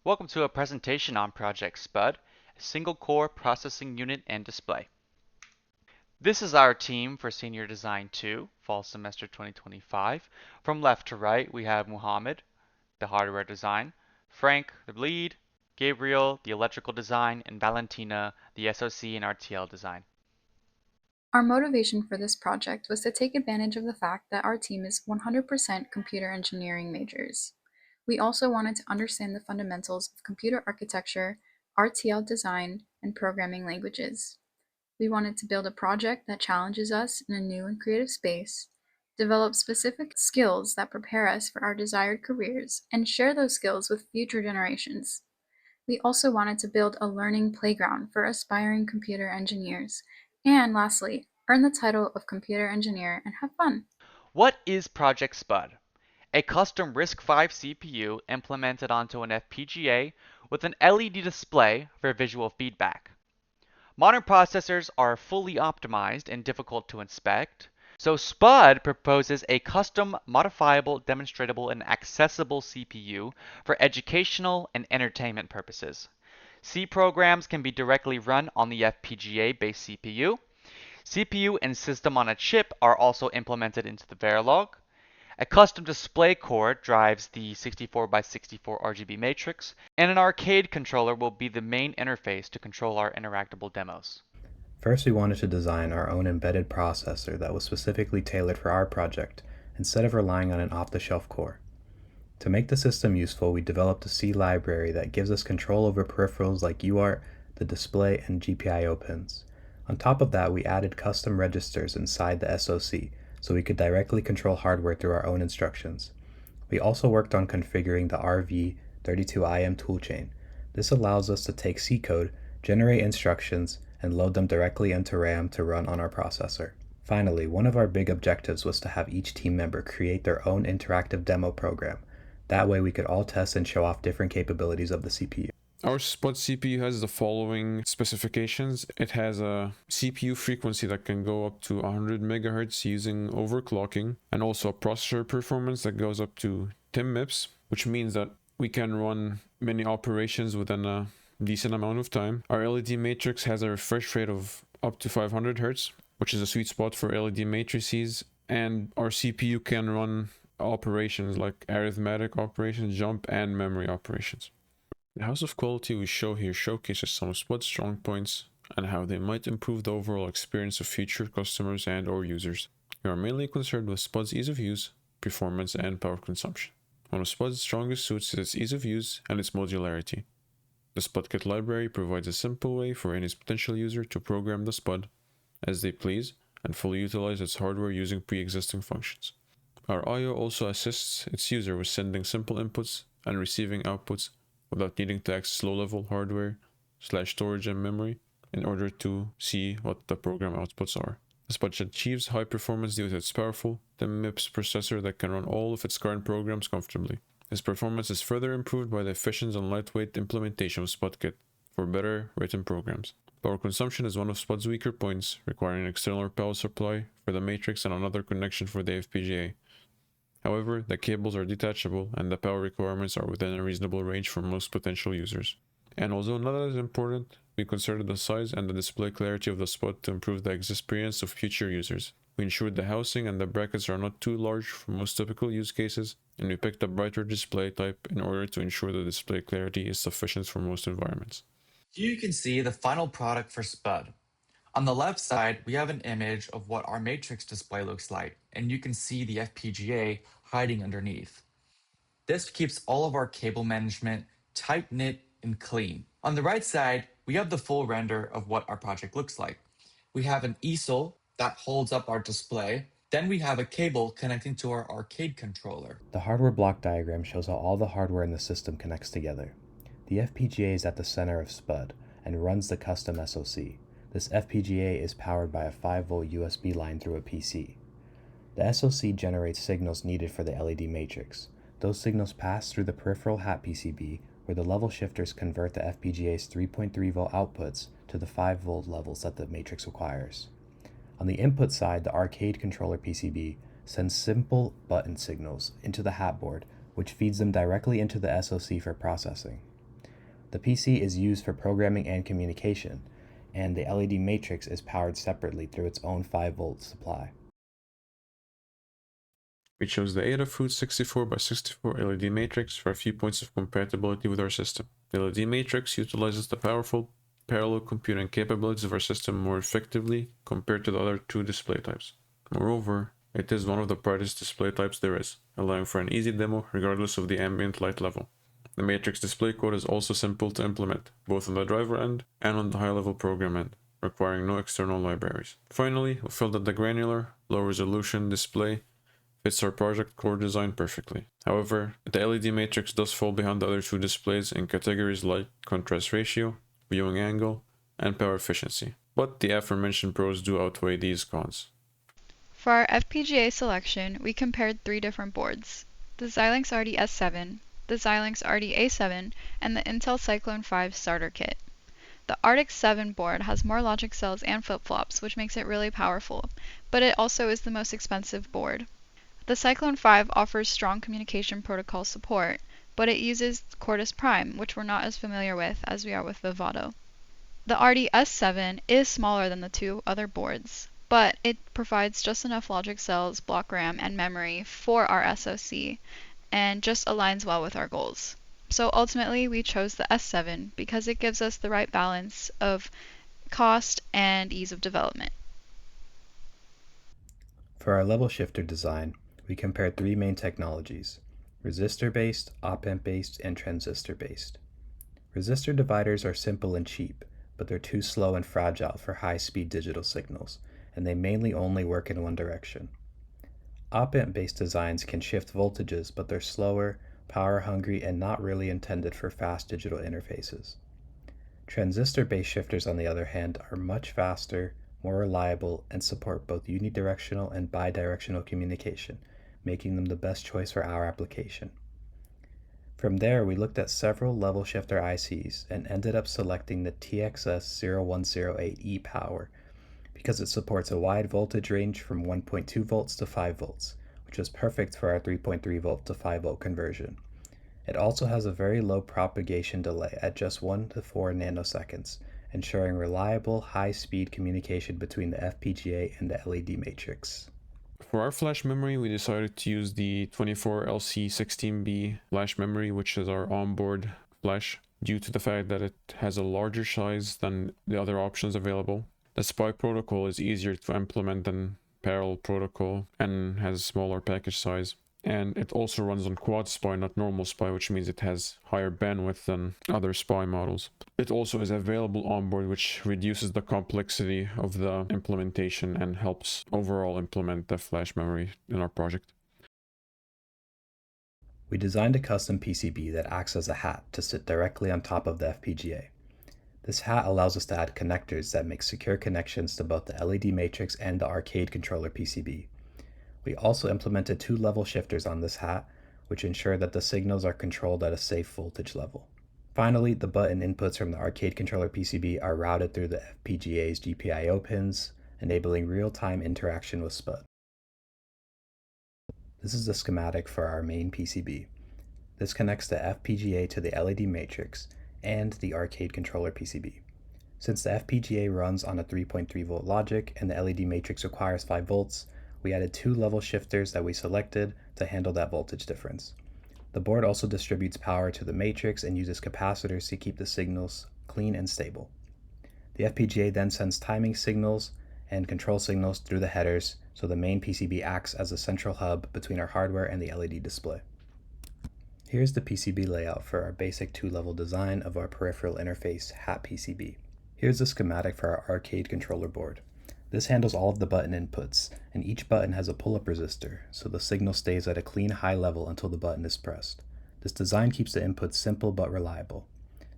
Welcome to a presentation on Project SPUD, a single core processing unit and display. This is our team for Senior Design 2, Fall Semester 2025. From left to right, we have Muhammad, the hardware design, Frank, the lead, Gabriel, the electrical design, and Valentina, the SoC and RTL design. Our motivation for this project was to take advantage of the fact that our team is 100% computer engineering majors. We also wanted to understand the fundamentals of computer architecture, RTL design, and programming languages. We wanted to build a project that challenges us in a new and creative space, develop specific skills that prepare us for our desired careers, and share those skills with future generations. We also wanted to build a learning playground for aspiring computer engineers. And lastly, earn the title of computer engineer and have fun. What is Project SPUD? A custom RISC-V CPU implemented onto an FPGA with an LED display for visual feedback. Modern processors are fully optimized and difficult to inspect, so SPUD proposes a custom, modifiable, demonstrable, and accessible CPU for educational and entertainment purposes. C programs can be directly run on the FPGA-based CPU. CPU and system on a chip are also implemented into the Verilog. A custom display core drives the 64 by 64 RGB matrix, and an arcade controller will be the main interface to control our interactable demos. First, we wanted to design our own embedded processor that was specifically tailored for our project, instead of relying on an off-the-shelf core. To make the system useful, we developed a C library that gives us control over peripherals like UART, the display, and GPIO pins. On top of that, we added custom registers inside the SoC, so we could directly control hardware through our own instructions. We also worked on configuring the RV32IM toolchain. This allows us to take C code, generate instructions, and load them directly into RAM to run on our processor. Finally, one of our big objectives was to have each team member create their own interactive demo program. That way we could all test and show off different capabilities of the CPU. Our SPUD CPU has the following specifications. It has a CPU frequency that can go up to 100 megahertz using overclocking, and also a processor performance that goes up to 10 MIPS, which means that we can run many operations within a decent amount of time. Our LED matrix has a refresh rate of up to 500 Hz, which is a sweet spot for LED matrices, and our CPU can run operations like arithmetic operations, jump, and memory operations. The house of quality we show here showcases some of SPUD's strong points and how they might improve the overall experience of future customers and or users. We are mainly concerned with SPUD's ease of use, performance, and power consumption. One of SPUD's strongest suits is its ease of use and its modularity. The SPUDKit library provides a simple way for any potential user to program the SPUD as they please and fully utilize its hardware using pre-existing functions. Our I/O also assists its user with sending simple inputs and receiving outputs without needing to access low-level hardware/storage and memory in order to see what the program outputs are. The SPUD achieves high performance due to its powerful 10 MIPS processor that can run all of its current programs comfortably. This performance is further improved by the efficient and lightweight implementation of SPUDKit for better written programs. Power consumption is one of SPUD's weaker points, requiring an external power supply for the matrix and another connection for the FPGA. However, the cables are detachable and the power requirements are within a reasonable range for most potential users. And although not as important, we considered the size and the display clarity of the SPUD to improve the experience of future users. We ensured the housing and the brackets are not too large for most typical use cases, and we picked a brighter display type in order to ensure the display clarity is sufficient for most environments. Here you can see the final product for SPUD. On the left side, we have an image of what our matrix display looks like, and you can see the FPGA hiding underneath. This keeps all of our cable management tight-knit and clean. On the right side, we have the full render of what our project looks like. We have an easel that holds up our display. Then we have a cable connecting to our arcade controller. The hardware block diagram shows how all the hardware in the system connects together. The FPGA is at the center of SPUD and runs the custom SoC. This FPGA is powered by a 5-volt USB line through a PC. The SoC generates signals needed for the LED matrix. Those signals pass through the peripheral hat PCB, where the level shifters convert the FPGA's 3.3 volt outputs to the 5 volt levels that the matrix requires. On the input side, the arcade controller PCB sends simple button signals into the hat board, which feeds them directly into the SoC for processing. The PC is used for programming and communication, and the LED matrix is powered separately through its own 5-volt supply. We chose the Adafruit 64x64 LED matrix for a few points of compatibility with our system. The LED matrix utilizes the powerful parallel computing capabilities of our system more effectively compared to the other two display types. Moreover, it is one of the brightest display types there is, allowing for an easy demo regardless of the ambient light level. The matrix display code is also simple to implement, both on the driver end and on the high-level program end, requiring no external libraries. Finally, we felt that the granular, low-resolution display fits our project core design perfectly. However, the LED matrix does fall behind the other two displays in categories like contrast ratio, viewing angle, and power efficiency. But the aforementioned pros do outweigh these cons. For our FPGA selection, we compared 3 different boards: the Xilinx RDS7, the Xilinx RDA7, and the Intel Cyclone 5 starter kit. The Arctic 7 board has more logic cells and flip-flops, which makes it really powerful, but it also is the most expensive board. The Cyclone 5 offers strong communication protocol support, but it uses Quartus Prime, which we're not as familiar with as we are with Vivado. The RDS7 is smaller than the 2 other boards, but it provides just enough logic cells, block RAM, and memory for our SoC, and just aligns well with our goals. So ultimately, we chose the S7 because it gives us the right balance of cost and ease of development. For our level shifter design, we compared 3 main technologies: resistor-based, op-amp-based, and transistor-based. Resistor dividers are simple and cheap, but they're too slow and fragile for high-speed digital signals, and they mainly only work in one direction. Op-amp-based designs can shift voltages, but they're slower, power-hungry, and not really intended for fast digital interfaces. Transistor-based shifters, on the other hand, are much faster, more reliable, and support both unidirectional and bidirectional communication, making them the best choice for our application. From there, we looked at several level shifter ICs and ended up selecting the TXS0108E Power because it supports a wide voltage range from 1.2 volts to 5 volts, which was perfect for our 3.3 volt to 5 volt conversion. It also has a very low propagation delay at just 1 to 4 nanoseconds, ensuring reliable, high-speed communication between the FPGA and the LED matrix. For our flash memory, we decided to use the 24LC16B flash memory, which is our onboard flash, due to the fact that it has a larger size than the other options available. The SPI protocol is easier to implement than parallel protocol and has a smaller package size. And it also runs on quad SPI, not normal SPI, which means it has higher bandwidth than other SPI models. It also is available on board, which reduces the complexity of the implementation and helps overall implement the flash memory in our project. We designed a custom PCB that acts as a hat to sit directly on top of the FPGA. This hat allows us to add connectors that make secure connections to both the LED matrix and the arcade controller PCB. We also implemented 2 level shifters on this hat, which ensure that the signals are controlled at a safe voltage level. Finally, the button inputs from the arcade controller PCB are routed through the FPGA's GPIO pins, enabling real-time interaction with SPUD. This is the schematic for our main PCB. This connects the FPGA to the LED matrix and the arcade controller PCB. Since the FPGA runs on a 3.3 volt logic and the LED matrix requires 5 volts, we added 2 level shifters that we selected to handle that voltage difference. The board also distributes power to the matrix and uses capacitors to keep the signals clean and stable. The FPGA then sends timing signals and control signals through the headers, so the main PCB acts as a central hub between our hardware and the LED display. Here's the PCB layout for our basic 2-level design of our peripheral interface hat PCB. Here's the schematic for our arcade controller board. This handles all of the button inputs, and each button has a pull-up resistor, so the signal stays at a clean high level until the button is pressed. This design keeps the inputs simple but reliable.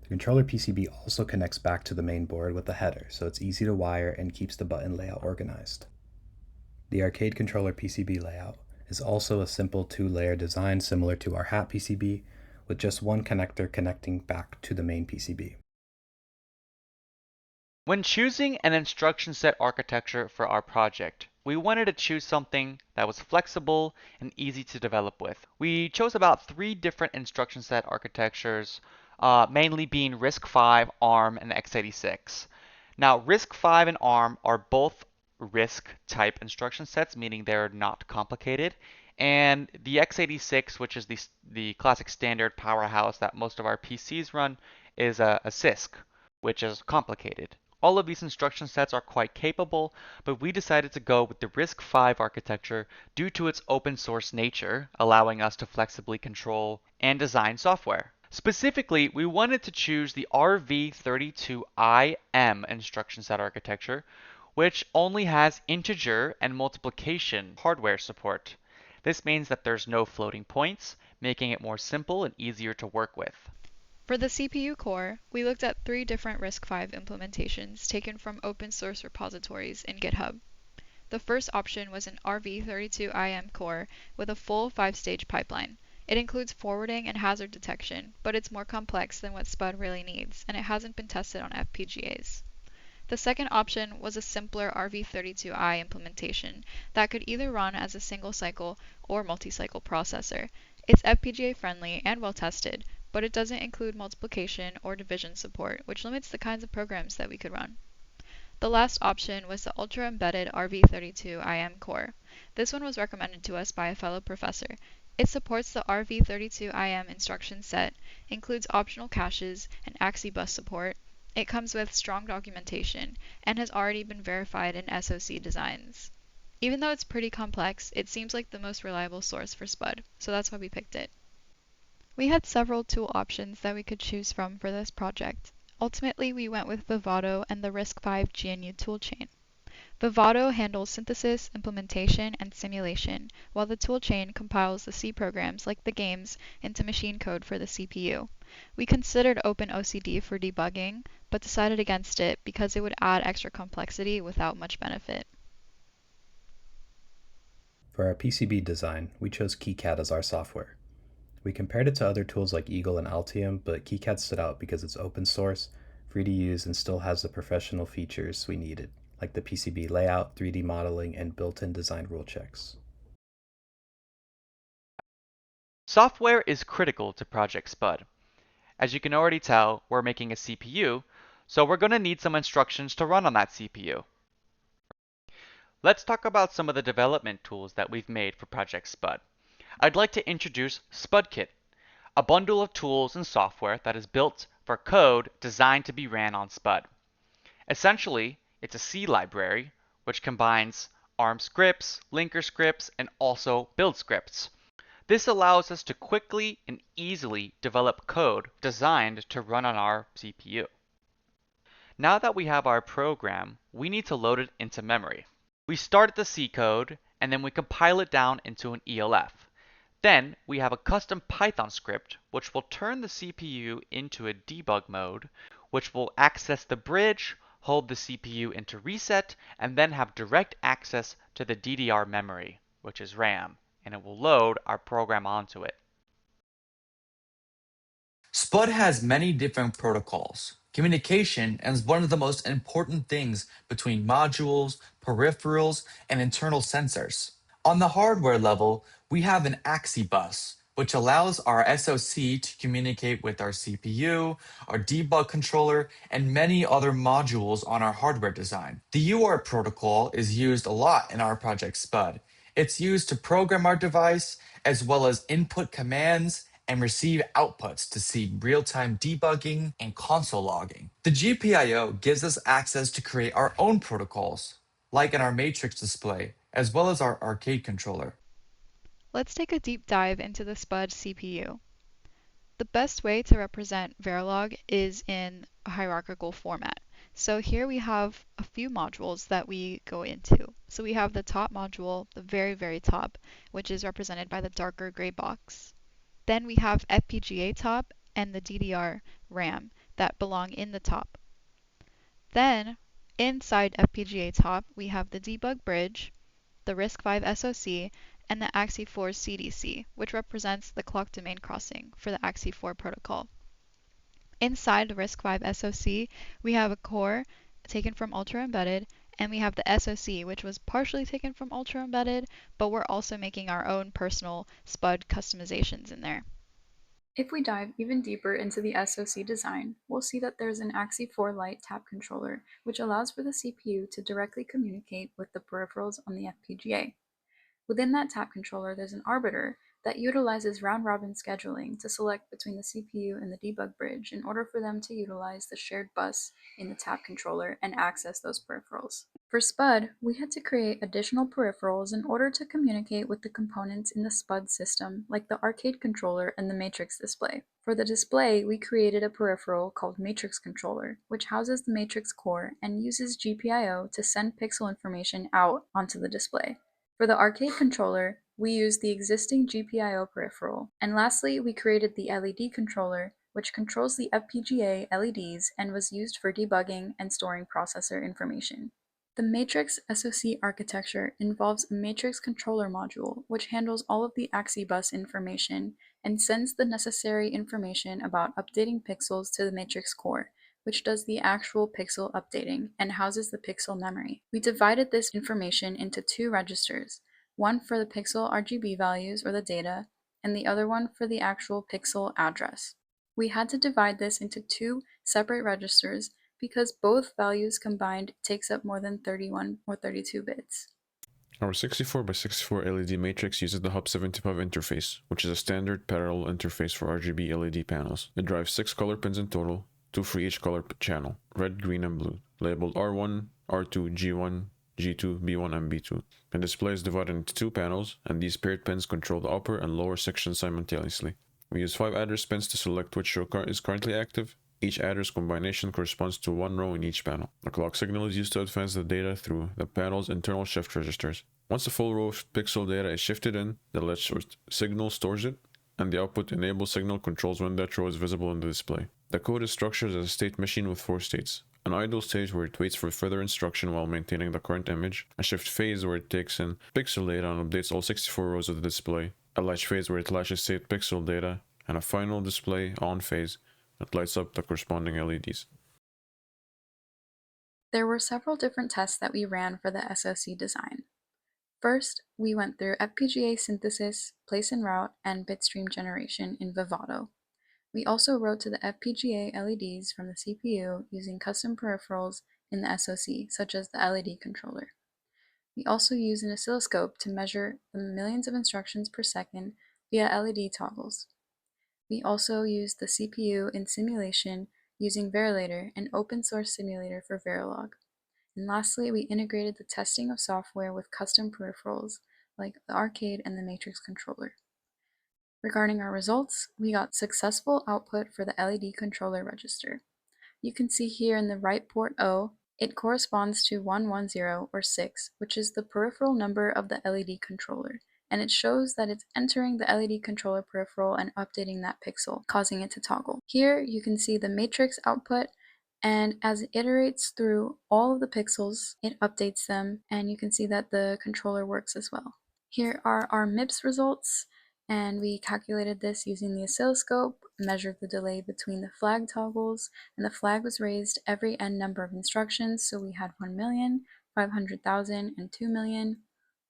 The controller PCB also connects back to the main board with a header, so it's easy to wire and keeps the button layout organized. The arcade controller PCB layout is also a simple 2-layer design similar to our hat PCB, with just one connector connecting back to the main PCB. When choosing an instruction set architecture for our project, we wanted to choose something that was flexible and easy to develop with. We chose about 3 different instruction set architectures mainly being RISC-V, ARM, and x86. Now, RISC-V and ARM are both RISC type instruction sets, meaning they're not complicated. And the x86, which is the classic standard powerhouse that most of our PCs run, is a CISC, which is complicated. All of these instruction sets are quite capable, but we decided to go with the RISC-V architecture due to its open source nature, allowing us to flexibly control and design software. Specifically, we wanted to choose the RV32IM instruction set architecture, which only has integer and multiplication hardware support. This means that there's no floating points, making it more simple and easier to work with. For the CPU core, we looked at 3 different RISC-V implementations taken from open source repositories in GitHub. The first option was an RV32IM core with a full 5-stage pipeline. It includes forwarding and hazard detection, but it's more complex than what SPUD really needs, and it hasn't been tested on FPGAs. The second option was a simpler RV32I implementation that could either run as a single cycle or multi-cycle processor. It's FPGA friendly and well tested, but it doesn't include multiplication or division support, which limits the kinds of programs that we could run. The last option was the ultra-embedded RV32IM core. This one was recommended to us by a fellow professor. It supports the RV32IM instruction set, includes optional caches and AXI bus support. It comes with strong documentation, and has already been verified in SoC designs. Even though it's pretty complex, it seems like the most reliable source for SPUD, so that's why we picked it. We had several tool options that we could choose from for this project. Ultimately, we went with Vivado and the RISC-V GNU toolchain. Vivado handles synthesis, implementation, and simulation, while the toolchain compiles the C programs, like the games, into machine code for the CPU. We considered OpenOCD for debugging, but decided against it because it would add extra complexity without much benefit. For our PCB design, we chose KiCad as our software. We compared it to other tools like Eagle and Altium, but KiCad stood out because it's open source, free to use, and still has the professional features we needed, like the PCB layout, 3D modeling, and built-in design rule checks. Software is critical to Project SPUD. As you can already tell, we're making a CPU, so we're going to need some instructions to run on that CPU. Let's talk about some of the development tools that we've made for Project SPUD. I'd like to introduce SPUDKit, a bundle of tools and software that is built for code designed to be ran on SPUD. Essentially, it's a C library which combines ARM scripts, linker scripts, and also build scripts. This allows us to quickly and easily develop code designed to run on our CPU. Now that we have our program, we need to load it into memory. We start at the C code, and then we compile it down into an ELF. Then we have a custom Python script which will turn the CPU into a debug mode, which will access the bridge, hold the CPU into reset, and then have direct access to the DDR memory, which is RAM, and it will load our program onto it. SPUD has many different protocols. Communication is one of the most important things between modules, peripherals, and internal sensors. On the hardware level, we have an AXI bus, which allows our SoC to communicate with our CPU, our debug controller, and many other modules on our hardware design. The UART protocol is used a lot in our project SPUD. It's used to program our device, as well as input commands and receive outputs to see real-time debugging and console logging. The GPIO gives us access to create our own protocols, like in our matrix display, as well as our arcade controller. Let's take a deep dive into the SPUD CPU. The best way to represent Verilog is in a hierarchical format. So here we have a few modules that we go into. So we have the top module, the very, very top, which is represented by the darker gray box. Then we have FPGA top and the DDR RAM that belong in the top. Then inside FPGA top, we have the debug bridge, the RISC-V SoC, and the AXI4 CDC, which represents the clock domain crossing for the AXI4 protocol. Inside the RISC-V SoC, we have a core taken from Ultra Embedded, and we have the SoC, which was partially taken from Ultra Embedded, but we're also making our own personal SPUD customizations in there. If we dive even deeper into the SoC design, we'll see that there's an Axie4 Lite tap controller, which allows for the CPU to directly communicate with the peripherals on the FPGA. Within that tap controller, there's an arbiter that utilizes round-robin scheduling to select between the CPU and the debug bridge in order for them to utilize the shared bus in the tap controller and access those peripherals. For SPUD, we had to create additional peripherals in order to communicate with the components in the SPUD system, like the arcade controller and the matrix display. For the display, we created a peripheral called Matrix Controller, which houses the matrix core and uses GPIO to send pixel information out onto the display. For the arcade controller, we used the existing GPIO peripheral. And lastly, we created the LED controller, which controls the FPGA LEDs and was used for debugging and storing processor information. The Matrix SoC architecture involves a matrix controller module, which handles all of the Axie bus information and sends the necessary information about updating pixels to the matrix core, which does the actual pixel updating and houses the pixel memory. We divided this information into two registers, one for the pixel RGB values or the data, and the other one for the actual pixel address. We had to divide this into two separate registers because both values combined takes up more than 31 or 32 bits. Our 64 by 64 LED matrix uses the Hub75 interface, which is a standard parallel interface for RGB LED panels. It drives 6 color pins in total, 2 for each color channel, red, green, and blue, labeled R1, R2, G1, G2, B1, and B2. The display is divided into 2 panels, and these paired pins control the upper and lower sections simultaneously. We use 5 address pins to select which row is currently active. Each adder's combination corresponds to one row in each panel. The clock signal is used to advance the data through the panel's internal shift registers. Once the full row of pixel data is shifted in, the latch signal stores it, and the output enable signal controls when that row is visible in the display. The code is structured as a state machine with 4 states. An idle state where it waits for further instruction while maintaining the current image, a shift phase where it takes in pixel data and updates all 64 rows of the display, a latch phase where it latches state pixel data, and a final display on phase that lights up the corresponding LEDs. There were several different tests that we ran for the SoC design. First, we went through FPGA synthesis, place and route, and bitstream generation in Vivado. We also wrote to the FPGA LEDs from the CPU using custom peripherals in the SoC, such as the LED controller. We also used an oscilloscope to measure the millions of instructions per second via LED toggles. We also used the CPU in simulation using Verilator, an open source simulator for Verilog. And lastly, we integrated the testing of software with custom peripherals like the arcade and the matrix controller. Regarding our results, we got successful output for the LED controller register. You can see here in the right port O, it corresponds to 110 or 6, which is the peripheral number of the LED controller, and it shows that it's entering the LED controller peripheral and updating that pixel, causing it to toggle. Here you can see the matrix output, and as it iterates through all of the pixels, it updates them, and you can see that the controller works as well. Here are our MIPS results, and we calculated this using the oscilloscope, measured the delay between the flag toggles, and the flag was raised every n number of instructions, so we had 1,000,000, 500,000, and 2,000,000.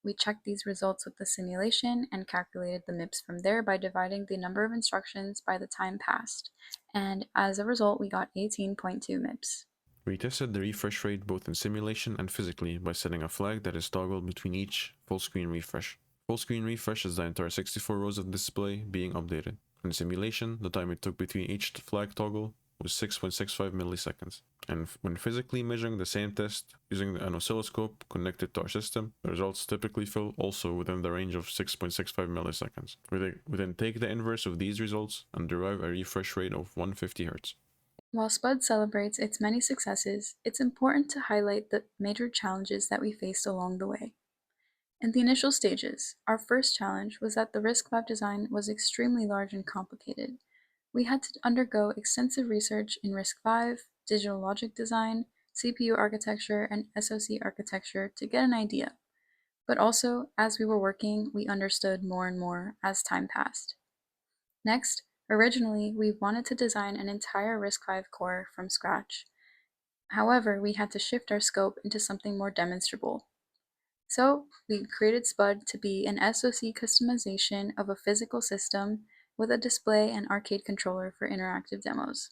We checked these results with the simulation and calculated the MIPS from there by dividing the number of instructions by the time passed, and as a result we got 18.2 MIPS. We tested the refresh rate both in simulation and physically by setting a flag that is toggled between each full screen refresh. Full screen refresh is the entire 64 rows of display being updated. In simulation, the time it took between each flag toggle was 6.65 milliseconds. And when physically measuring the same test using an oscilloscope connected to our system, the results typically fall also within the range of 6.65 milliseconds. We then take the inverse of these results and derive a refresh rate of 150 Hz. While SPUD celebrates its many successes, it's important to highlight the major challenges that we faced along the way. In the initial stages, our first challenge was that the RISC-V design was extremely large and complicated. We had to undergo extensive research in RISC-V, digital logic design, CPU architecture, and SoC architecture to get an idea. But also, as we were working, we understood more and more as time passed. Next, originally, we wanted to design an entire RISC-V core from scratch. However, we had to shift our scope into something more demonstrable. So we created SPUD to be an SoC customization of a physical system with a display and arcade controller for interactive demos.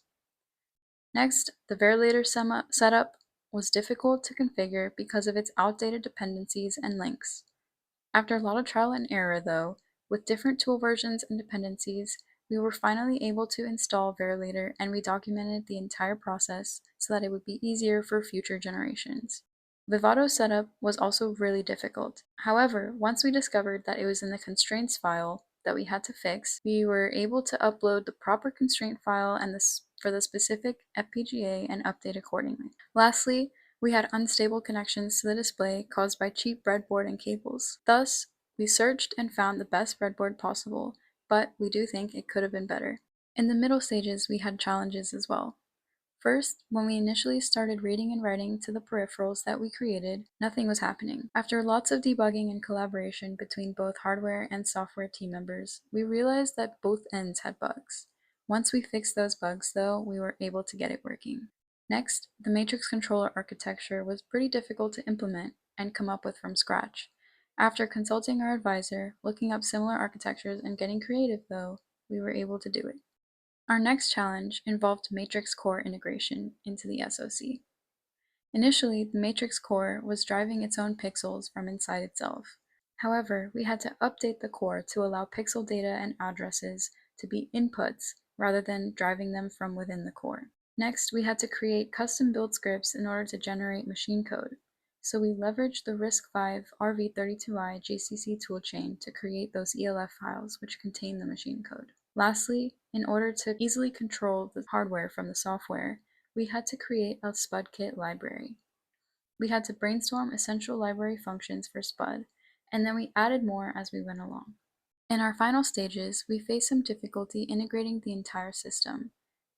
Next, the Verilator setup was difficult to configure because of its outdated dependencies and links. After a lot of trial and error, though, with different tool versions and dependencies, we were finally able to install Verilator, and we documented the entire process so that it would be easier for future generations. Vivato's setup was also really difficult. However, once we discovered that it was in the constraints file that we had to fix, we were able to upload the proper constraint file and for the specific FPGA and update accordingly. Lastly, we had unstable connections to the display caused by cheap breadboard and cables. Thus, we searched and found the best breadboard possible, but we do think it could have been better. In the middle stages, we had challenges as well. First, when we initially started reading and writing to the peripherals that we created, nothing was happening. After lots of debugging and collaboration between both hardware and software team members, we realized that both ends had bugs. Once we fixed those bugs, though, we were able to get it working. Next, the matrix controller architecture was pretty difficult to implement and come up with from scratch. After consulting our advisor, looking up similar architectures, and getting creative, though, we were able to do it. Our next challenge involved matrix core integration into the SoC. Initially, the matrix core was driving its own pixels from inside itself. However, we had to update the core to allow pixel data and addresses to be inputs rather than driving them from within the core. Next, we had to create custom-built scripts in order to generate machine code. So we leveraged the RISC-V RV32i JCC toolchain to create those ELF files which contain the machine code. Lastly, in order to easily control the hardware from the software, we had to create a SpudKit library. We had to brainstorm essential library functions for Spud, and then we added more as we went along. In our final stages, we faced some difficulty integrating the entire system.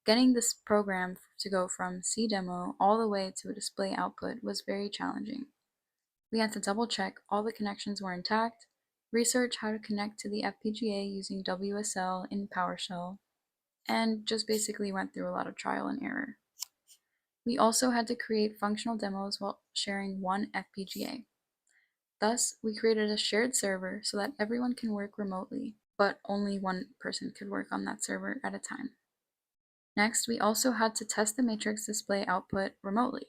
Getting this program to go from C demo all the way to a display output was very challenging. We had to double check all the connections were intact, research how to connect to the FPGA using WSL in PowerShell, and just basically went through a lot of trial and error. We also had to create functional demos while sharing one FPGA. Thus, we created a shared server so that everyone can work remotely, but only one person could work on that server at a time. Next, we also had to test the matrix display output remotely.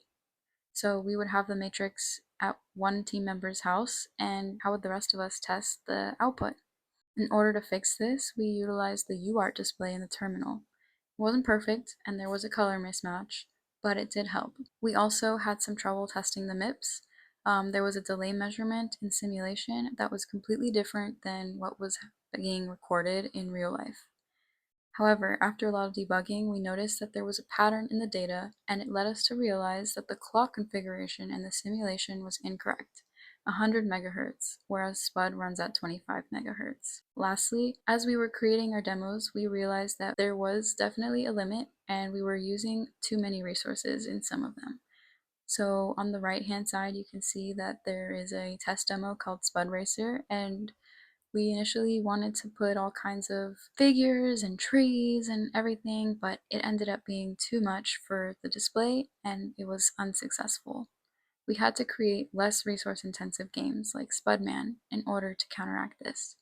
So we would have the matrix at one team member's house, and how would the rest of us test the output? In order to fix this, we utilized the UART display in the terminal. It wasn't perfect, and there was a color mismatch, but it did help. We also had some trouble testing the MIPS. There was a delay measurement in simulation that was completely different than what was being recorded in real life. However, after a lot of debugging, we noticed that there was a pattern in the data, and it led us to realize that the clock configuration in the simulation was incorrect, 100 MHz, whereas SPUD runs at 25 MHz. Lastly, as we were creating our demos, we realized that there was definitely a limit, and we were using too many resources in some of them. So on the right-hand side, you can see that there is a test demo called SPUD Racer, and we initially wanted to put all kinds of figures and trees and everything, but it ended up being too much for the display and it was unsuccessful. We had to create less resource-intensive games like Spudman in order to counteract this.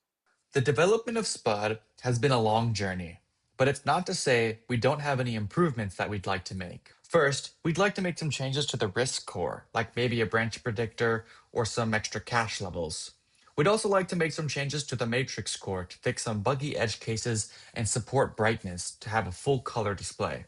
The development of Spud has been a long journey, but it's not to say we don't have any improvements that we'd like to make. First, we'd like to make some changes to the risk core, like maybe a branch predictor or some extra cache levels. We'd also like to make some changes to the matrix core to fix some buggy edge cases and support brightness to have a full color display.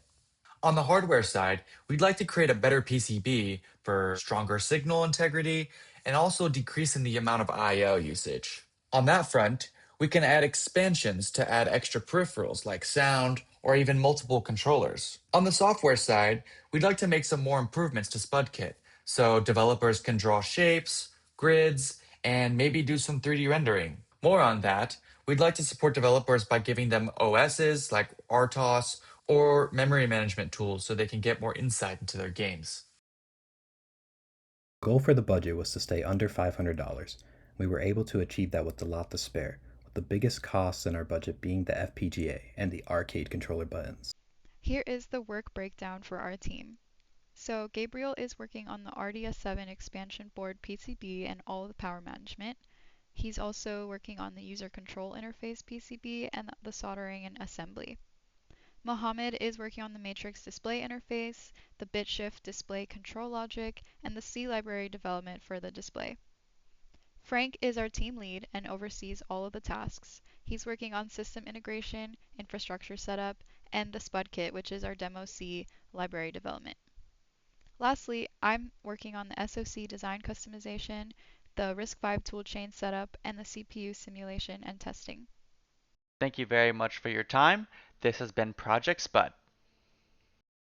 On the hardware side, we'd like to create a better PCB for stronger signal integrity and also decreasing the amount of I/O usage. On that front, we can add expansions to add extra peripherals like sound or even multiple controllers. On the software side, we'd like to make some more improvements to SpudKit so developers can draw shapes, grids, and maybe do some 3D rendering. More on that, we'd like to support developers by giving them OSs like RTOS or memory management tools so they can get more insight into their games. The goal for the budget was to stay under $500. We were able to achieve that with a lot to spare, with the biggest costs in our budget being the FPGA and the arcade controller buttons. Here is the work breakdown for our team. So Gabriel is working on the RDS7 expansion board PCB and all of the power management. He's also working on the user control interface PCB and the soldering and assembly. Mohammed is working on the matrix display interface, the bit shift display control logic, and the C library development for the display. Frank is our team lead and oversees all of the tasks. He's working on system integration, infrastructure setup, and the Spud kit, which is our demo C library development. Lastly, I'm working on the SoC design customization, the RISC-V toolchain setup, and the CPU simulation and testing. Thank you very much for your time. This has been Project Spud.